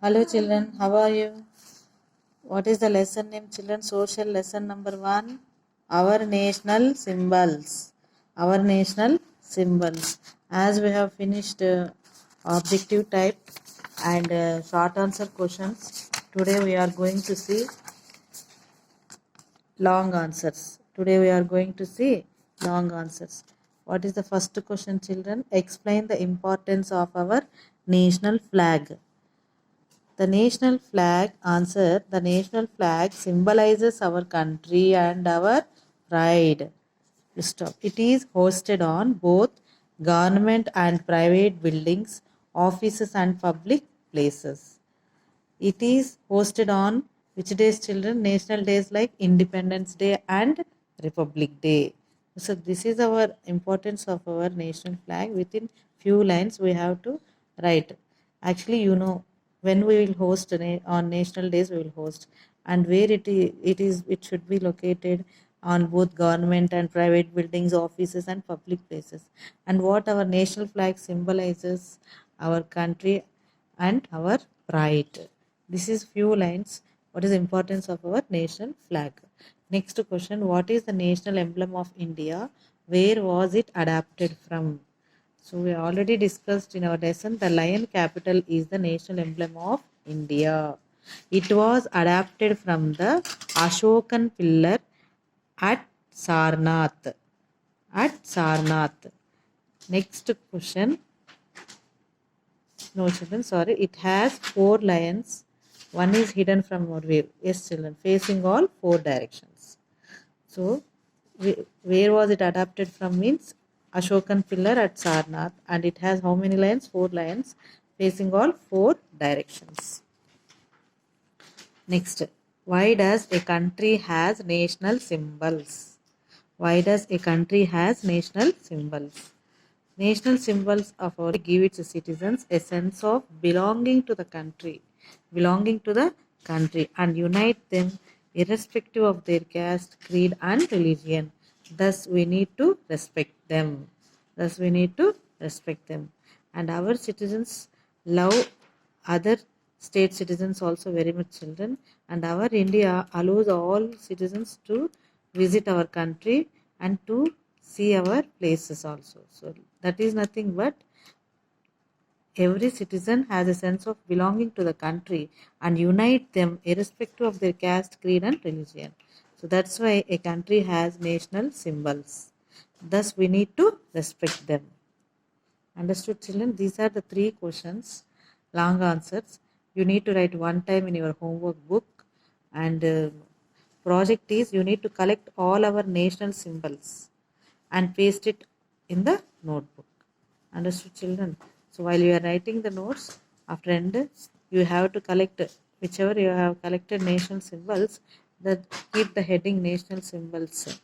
Hello children, how are you? What is the lesson name children? Social lesson number 1. Our national symbols. Our national symbols. As we have finished objective type and short answer questions, today we are going to see long answers. Today we are going to see long answers. What is the first question children? Explain the importance of our national flag. The national flag answer. The national flag symbolizes our country and our pride. Stop. It is hosted on both government and private buildings, offices and public places. It is hosted on which days children? National days like Independence Day and Republic Day. So this is our importance of our national flag. Within few lines we have to write. Actually, when we will host on national days we will host, and where it should be located on both government and private buildings, offices and public places. And what our national flag symbolizes our country and our pride. This is few lines. What is the importance of our national flag? Next question. What is the national emblem of India? Where was it adapted from? So we already discussed in our lesson the lion capital is the national emblem of India. It was adapted from the Ashokan pillar at Sarnath. At Sarnath. Next question. No children, sorry. It has 4 lions. One is hidden from our view. Yes children, facing all 4 directions. So where was it adapted from means Ashokan pillar at Sarnath, and it has how many lions? 4 lions facing all 4 directions. Next, why does a country has national symbols? Why does a country has national symbols? National symbols of our give its citizens a sense of belonging to the country, and unite them irrespective of their caste, creed, and religion. Thus, we need to respect them. And our citizens love other state citizens also very much children. And our India allows all citizens to visit our country and to see our places also. So that is nothing but every citizen has a sense of belonging to the country and unite them irrespective of their caste, creed, and religion. So that's why a country has national symbols. Thus, we need to respect them. Understood, children? These are the 3 questions, long answers. You need to write one time in your homework book. And project is you need to collect all our national symbols and paste it in the notebook. Understood, children? So while you are writing the notes, after end, you have to collect whichever you have collected national symbols, that keep the heading national symbols.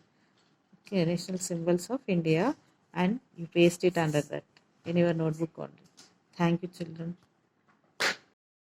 Okay, national symbols of India, and you paste it under that in your notebook only. Thank you, children.